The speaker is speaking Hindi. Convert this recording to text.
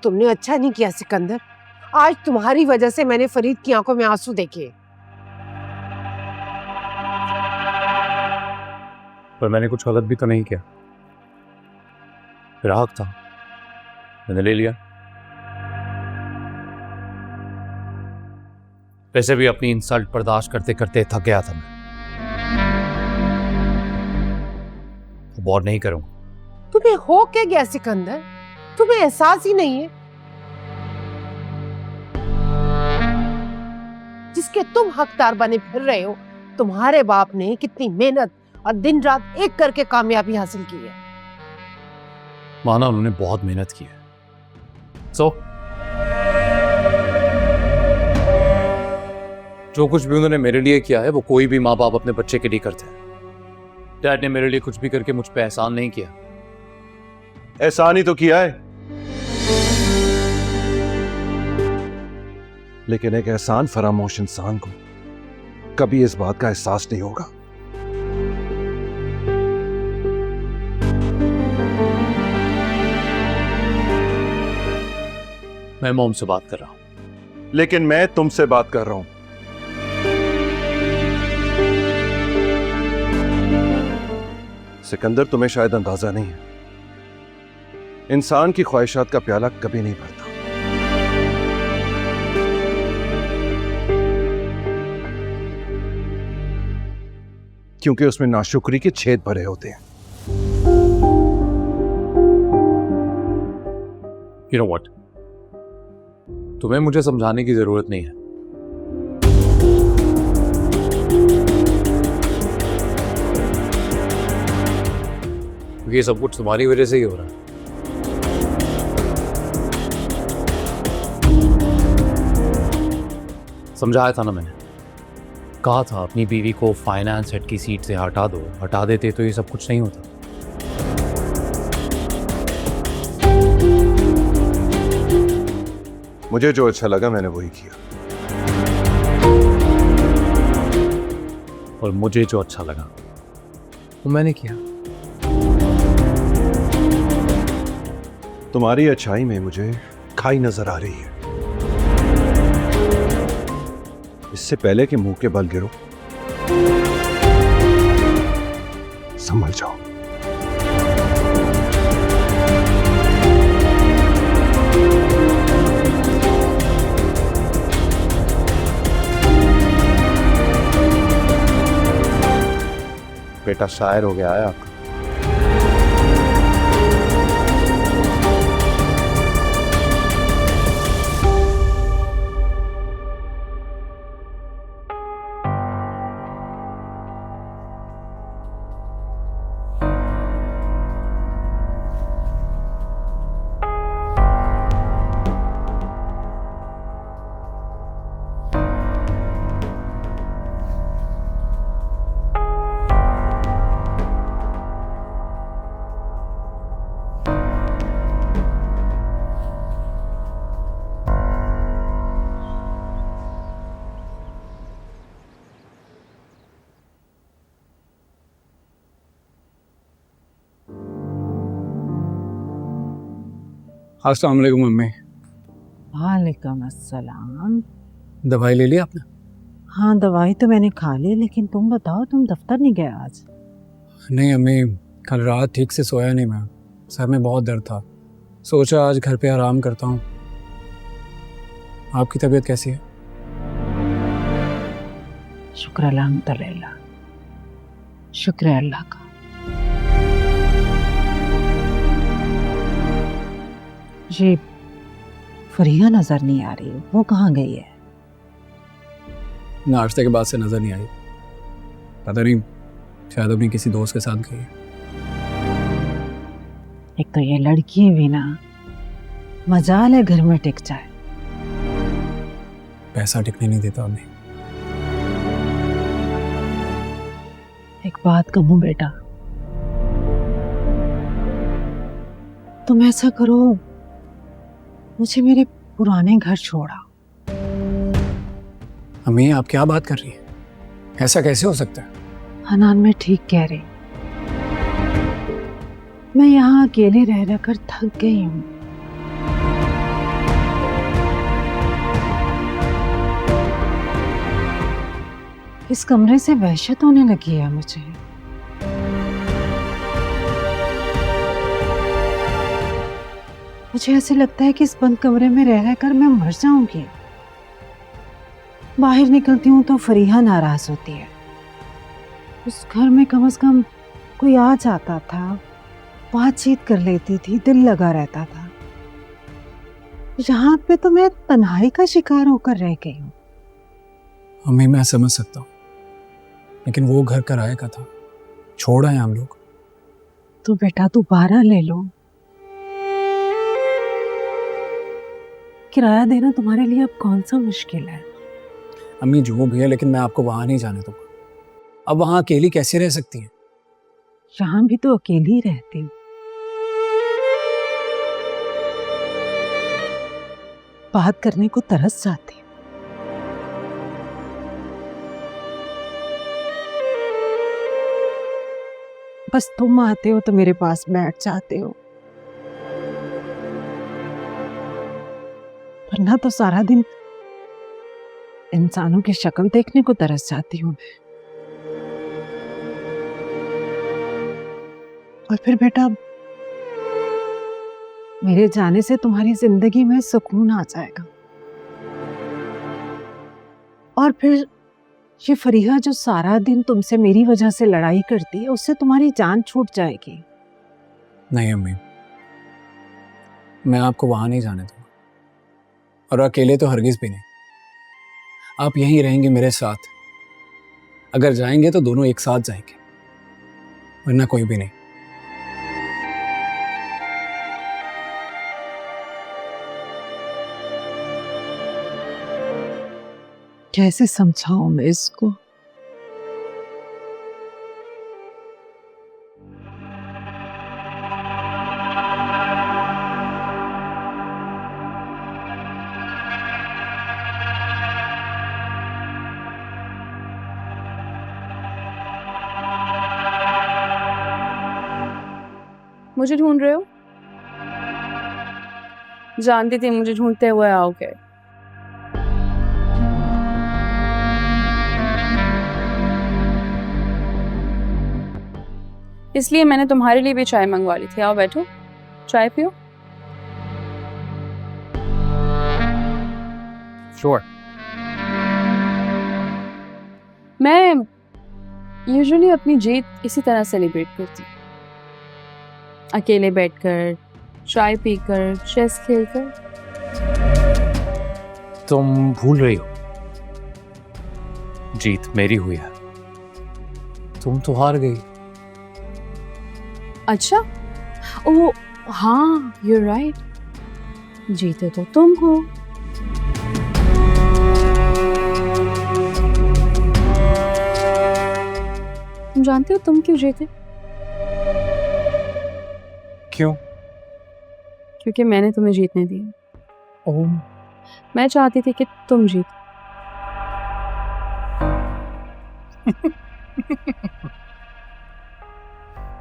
तुमने अच्छा नहीं किया सिकंदर। आज तुम्हारी वजह से मैंने फरीद की आंखों में आंसू देखे। पर मैंने कुछ गलत भी तो नहीं किया, ग्राहक था, मैंने ले लिया। वैसे भी अपनी इंसल्ट बर्दाश्त करते करते थक गया था मैं, अब और नहीं करूंगा। तुम्हें हो क्या गया सिकंदर? तुम्हें एहसास ही नहीं है? जिसके तुम हकदार बने फिर रहे हो, तुम्हारे बाप ने कितनी मेहनत और दिन रात एक करके कामयाबी हासिल की है। माना उन्होंने बहुत मेहनत की है, जो कुछ भी उन्होंने मेरे लिए किया है वो कोई भी माँ बाप अपने बच्चे के लिए करते हैं। डैड ने मेरे लिए कुछ भी करके मुझ पे एहसान नहीं किया। एहसान ही तो किया है, लेकिन एक एहसान फरामोश इंसान को कभी इस बात का एहसास नहीं होगा। मैं मॉम से बात कर रहा हूं, लेकिन मैं तुमसे बात कर रहा हूं। सिकंदर, तुम्हें शायद अंदाजा नहीं है, इंसान की ख्वाहिशात का प्याला कभी नहीं भरता। क्योंकि उसमें नाशुक्री के छेद भरे होते हैं। You know what? तुम्हें मुझे समझाने की जरूरत नहीं है। ये सब कुछ तुम्हारी वजह से ही हो रहा है। समझाया था ना मैंने, कहा था अपनी बीवी को फाइनेंस हेड की सीट से हटा दो, हटा देते तो ये सब कुछ नहीं होता। मुझे जो अच्छा लगा मैंने वही किया, और मुझे जो अच्छा लगा वो मैंने किया। तुम्हारी अच्छाई में मुझे खाई नजर आ रही है। इससे पहले कि मुंह के बल गिरो, संभल जाओ। बेटा शायर हो गया है आपका। अस्सलाम वालेकुम मम्मी। वालेकुम अस्सलाम। दवाई ले ली आपने? हाँ, दवाई तो मैंने खा ली, लेकिन तुम बताओ, तुम दफ्तर नहीं गए आज? नहीं अम्मी, कल रात ठीक से सोया नहीं मैं, सर में बहुत दर्द था, सोचा आज घर पे आराम करता हूँ। आपकी तबीयत कैसी है? शुक्र अल्हम्दुलिल्लाह, शुक्र है अल्लाह का। ये फरिया नजर नहीं आ रही, वो कहाँ गई है? नाश्ते के बाद से नजर नहीं आई, पता नहीं, शायद अपनी किसी दोस्त के साथ गई। एक तो ये लड़की भी ना, मजाल है घर में टिक जाए। पैसा टिकने नहीं देता अम्मी। एक बात कहूँ बेटा, तुम ऐसा करो, मुझे मेरे पुराने घर छोड़ा। अम्मी आप क्या बात कर रही हैं? ऐसा कैसे हो सकता है? हनान मैं ठीक कह रही, मैं यहाँ अकेले रह रहकर थक गई हूँ। इस कमरे से वहशत होने लगी है मुझे। मुझे ऐसे लगता है कि इस बंद कमरे में रह रहकर मैं मर जाऊंगी। बाहर निकलती हूँ तो फरीहा नाराज होती है। उस घर में कम से कम कोई आ जाता था, बातचीत कर लेती थी, दिल लगा रहता था। यहाँ पे तो मैं तन्हाई का शिकार होकर रह गई हूँ। अम्मी मैं समझ सकता हूँ, लेकिन वो घर किराए का था, छोड़ आए हम लोग। तो बेटा दोबारा ले लो। किराया देना तुम्हारे लिए अब कौन सा मुश्किल है। अम्मी जो भी है, लेकिन मैं आपको वहां नहीं जाने दूंगा। अब वहां अकेली कैसे रह सकती हैं? यहाँ भी तो अकेली ही रहती हूँ। बात करने को तरस जाती हूँ। बस तुम आते हो तो मेरे पास बैठ जाते हो, वरना तो सारा दिन इंसानों की शक्ल देखने को तरस जाती हूँ मैं। और फिर बेटा मेरे जाने से तुम्हारी जिंदगी में सुकून आ जाएगा। और फिर ये फरीहा जो सारा दिन तुमसे मेरी वजह से लड़ाई करती है, उससे तुम्हारी जान छूट जाएगी। नहीं अम्मी, मैं आपको वहां नहीं जाने दूंगा, और अकेले तो हरगिज भी नहीं। आप यहीं रहेंगे मेरे साथ। अगर जाएंगे तो दोनों एक साथ जाएंगे, वरना कोई भी नहीं। कैसे समझाऊं मैं इसको। मुझे ढूंढ रहे हो? जानती थी मुझे ढूंढते हुए आओगे। इसलिए मैंने तुम्हारे लिए भी चाय मंगवा ली थी। आओ बैठो, चाय पियो। Sure. मैं यूजुअली अपनी जीत इसी तरह सेलिब्रेट करती हूँ, अकेले बैठकर, चाय पीकर, चेस खेलकर। तुम भूल रही हो, जीत मेरी हुई है, तुम तो हार गई। अच्छा, ओ हाँ, you're right, जीते तो तुम हो। तुम जानते हो तुम क्यों जीते? क्यों? क्योंकि मैंने तुम्हें जीतने दिया। ओह, मैं चाहती थी कि तुम जीतो।